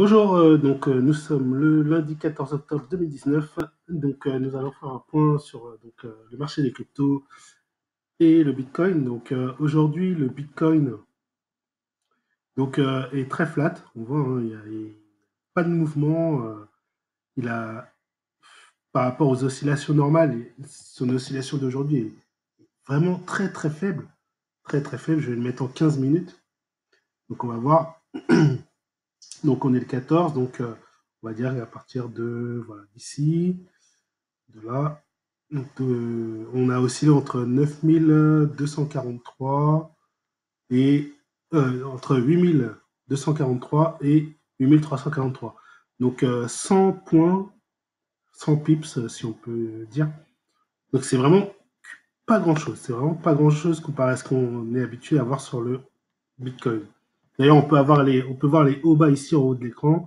Bonjour, nous sommes le lundi 14 octobre 2019. Nous allons faire un point sur le marché des cryptos et le Bitcoin. Aujourd'hui, le Bitcoin est très flat. On voit, hein, il y a pas de mouvement. Il a, par rapport aux oscillations normales, son oscillation d'aujourd'hui est vraiment très très faible. Très très faible. Je vais le mettre en 15 minutes. Donc on va voir. Donc on est le 14. On va dire à partir de voilà, d'ici. De là, on a oscillé entre 9243 et entre 8243 et 8343. 100 points, 100 pips, si on peut dire. Donc c'est vraiment pas grand-chose. C'est vraiment pas grand-chose comparé à ce qu'on est habitué à voir sur le Bitcoin. D'ailleurs, on peut voir les hauts bas ici en haut de l'écran.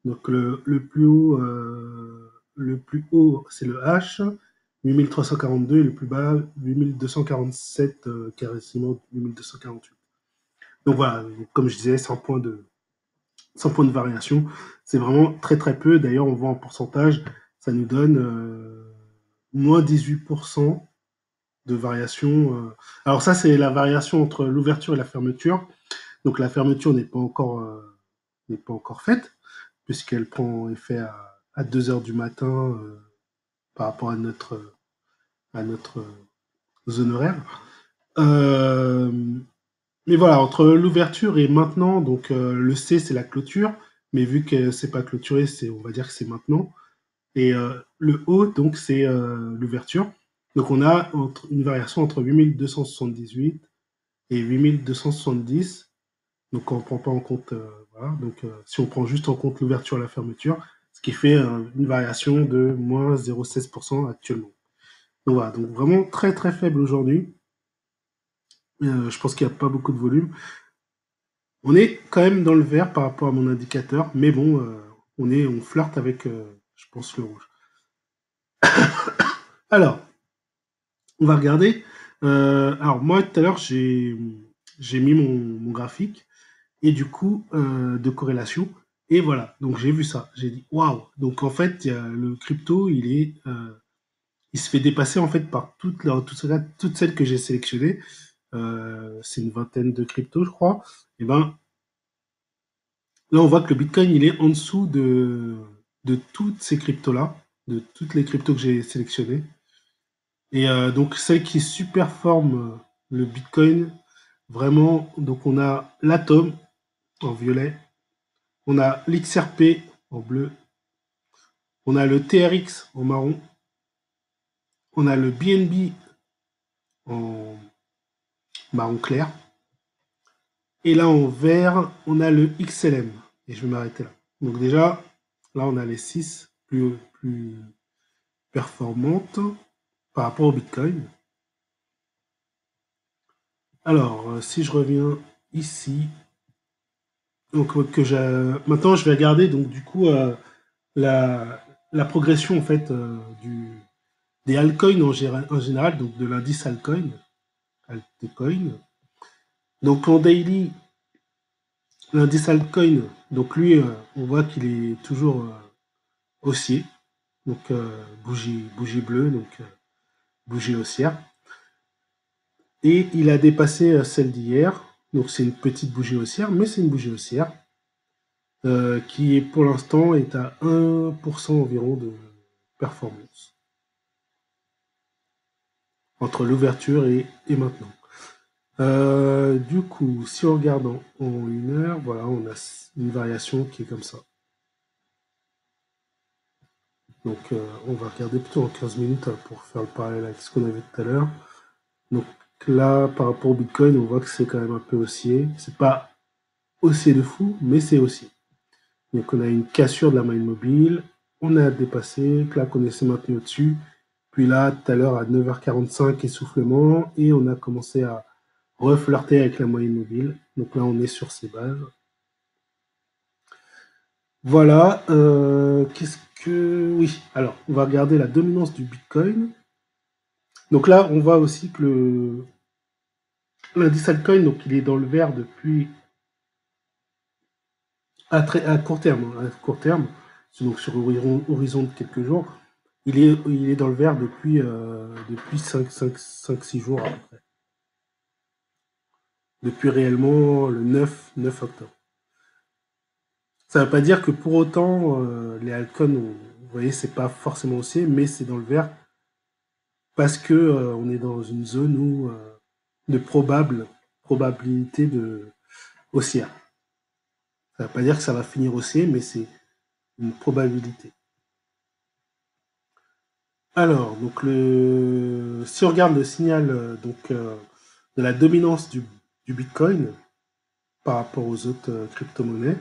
Le plus haut, c'est le H, 8342, et le plus bas, 8247, carrément 8248. Donc voilà, comme je disais, 100 points de variation. C'est vraiment très très peu. D'ailleurs, on voit en pourcentage, ça nous donne moins 18% de variation. Alors ça, c'est la variation entre l'ouverture et la fermeture. Donc la fermeture n'est pas encore faite, puisqu'elle prend effet à 2 heures du matin par rapport à notre zone horaire. Euh, mais voilà, entre l'ouverture et maintenant, le C c'est la clôture, mais vu que c'est pas clôturé, on va dire que c'est maintenant. Et le O, donc c'est l'ouverture. Donc on a une variation entre 8278 et 8270. Donc on ne prend pas en compte, voilà. Si on prend juste en compte l'ouverture et la fermeture, ce qui fait une variation de moins 0,16% actuellement. Donc voilà, donc vraiment très très faible aujourd'hui. Je pense qu'il n'y a pas beaucoup de volume. On est quand même dans le vert par rapport à mon indicateur, mais bon, on flirte avec, je pense, le rouge. Alors, on va regarder. Alors moi tout à l'heure j'ai mis mon graphique et du coup de corrélation. Et voilà, donc j'ai vu ça, j'ai dit waouh. Donc en fait, le crypto, il se fait dépasser en fait par toutes celles que j'ai sélectionnées. C'est une vingtaine de cryptos, je crois. Et ben là, on voit que le Bitcoin, il est en dessous de toutes ces cryptos-là, de toutes les cryptos que j'ai sélectionnées. Et donc celle qui superforme le Bitcoin, vraiment, donc on a l'Atom en violet, on a l'XRP en bleu, on a le TRX en marron, on a le BNB en marron clair, et là en vert, on a le XLM. Et je vais m'arrêter là. Donc déjà, là on a les 6 plus performantes par rapport au Bitcoin. Alors, si je reviens ici, maintenant je vais regarder donc du coup la progression en fait des altcoins en général, donc de l'indice altcoin. Donc en daily, l'indice altcoin, donc lui, on voit qu'il est toujours haussier, bougie bleue, bougie haussière. Et il a dépassé celle d'hier, donc c'est une petite bougie haussière, mais c'est une bougie haussière qui pour l'instant est à 1% environ de performance entre l'ouverture et maintenant. Du coup, si on regarde en 1 heure, voilà, on a une variation qui est comme ça. On va regarder plutôt en 15 minutes pour faire le parallèle avec ce qu'on avait tout à l'heure. Donc là, par rapport au Bitcoin, on voit que c'est quand même un peu haussier. C'est pas haussier de fou, mais c'est haussier. Donc on a une cassure de la maille mobile, on a dépassé, là on s'est maintenu au-dessus. Puis là, tout à l'heure à 9h45, essoufflement, et on a commencé à reflirter avec la moyenne mobile. Donc là, on est sur ces bases. Voilà. Qu'est-ce que... Oui, alors, on va regarder la dominance du Bitcoin. Donc là, on voit aussi que l'indice altcoin, donc il est dans le vert depuis à court terme, hein, à court terme, donc sur horizon de quelques jours, il est dans le vert depuis 5-6 jours à peu près. Depuis réellement le 9 octobre. Ça ne veut pas dire que pour autant, les altcoins, vous voyez, c'est pas forcément haussier, mais c'est dans le vert parce que on est dans une zone où de probabilité de haussière. Ça ne veut pas dire que ça va finir haussier, mais c'est une probabilité. Alors, donc si on regarde le signal de la dominance du Bitcoin par rapport aux autres crypto-monnaies,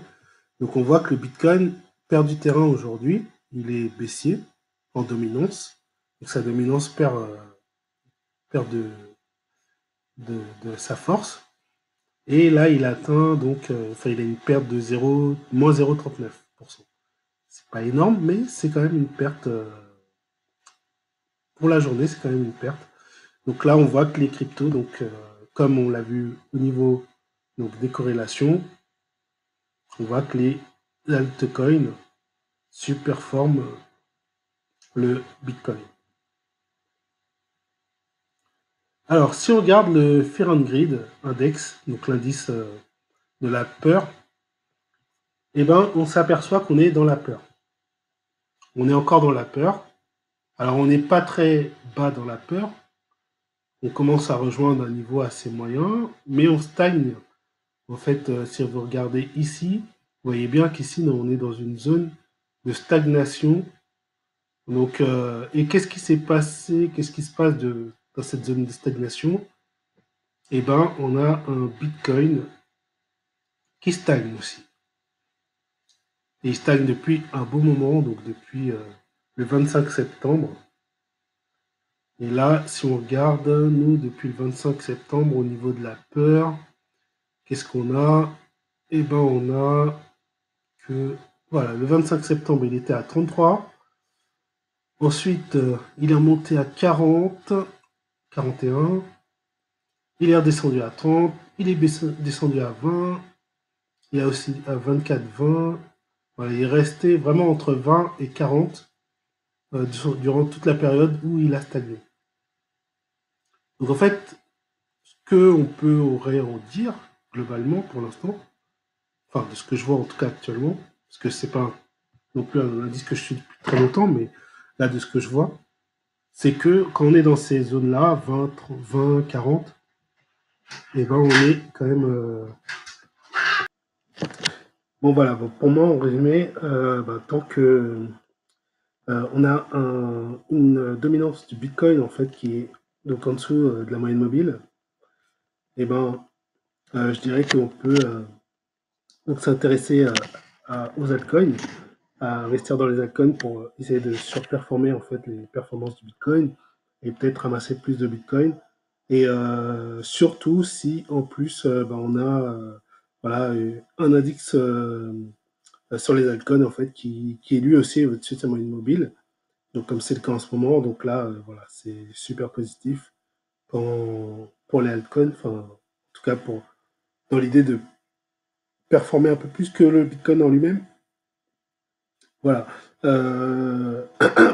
donc on voit que le Bitcoin perd du terrain aujourd'hui, il est baissier en dominance, donc sa dominance perd de sa force, et là il atteint donc, il a une perte de moins 0,39%. C'est pas énorme, mais c'est quand même une perte, pour la journée, c'est quand même une perte. Donc là, on voit que les cryptos, comme on l'a vu au niveau des corrélations, on voit que les altcoins surperforment le Bitcoin. Alors, si on regarde le Fear and Greed Index, donc l'indice de la peur, eh ben, on s'aperçoit qu'on est dans la peur. On est encore dans la peur. Alors, on n'est pas très bas dans la peur. On commence à rejoindre un niveau assez moyen, mais on stagne. En fait, si vous regardez ici, vous voyez bien qu'ici, on est dans une zone de stagnation. Donc, et qu'est-ce qui s'est passé? Qu'est-ce qui se passe dans cette zone de stagnation? Eh ben, on a un Bitcoin qui stagne aussi. Et il stagne depuis un beau moment, donc depuis le 25 septembre. Et là, si on regarde, nous, depuis le 25 septembre, au niveau de la peur, qu'est-ce qu'on a? Eh ben, on a que, voilà, le 25 septembre, il était à 33. Ensuite, il est remonté à 40, 41. Il est redescendu à 30. Il est descendu à 20. Il est aussi à 24, 20. Voilà, il est resté vraiment entre 20 et 40 durant toute la période où il a stagné. Donc en fait, ce qu'on aurait en dire, globalement, pour l'instant, enfin de ce que je vois en tout cas actuellement, parce que c'est pas non plus un indice que je suis depuis très longtemps, mais là de ce que je vois, c'est que quand on est dans ces zones-là, 20, 30, 20, 40, et ben on est quand même... Bon voilà, bon, pour moi en résumé, tant que on a une dominance du Bitcoin en fait qui est donc en dessous de la moyenne mobile, et ben je dirais qu'on peut donc s'intéresser aux altcoins, à investir dans les altcoins pour essayer de surperformer en fait les performances du Bitcoin et peut-être ramasser plus de Bitcoin. Et surtout si en plus on a voilà, un index sur les altcoins en fait qui est lui aussi au-dessus de sa moyenne mobile. Donc comme c'est le cas en ce moment, donc là voilà, c'est super positif pour les altcoins, enfin en tout cas pour dans l'idée de performer un peu plus que le Bitcoin en lui-même. Voilà.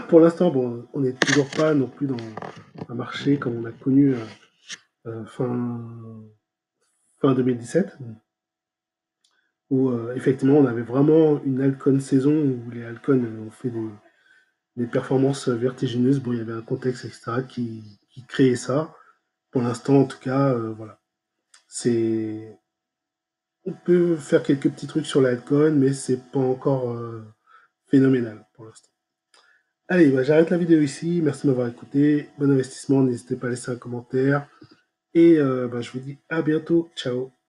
Pour l'instant, bon, on n'est toujours pas non plus dans un marché comme on a connu fin 2017, où effectivement on avait vraiment une altcoin saison où les altcoins ont fait des performances vertigineuses. Bon, il y avait un contexte, etc., qui créait ça. Pour l'instant, en tout cas, voilà. C'est, on peut faire quelques petits trucs sur l'altcoin, mais c'est pas encore phénoménal pour l'instant. Allez, bah, j'arrête la vidéo ici. Merci de m'avoir écouté. Bon investissement. N'hésitez pas à laisser un commentaire. Et je vous dis à bientôt. Ciao.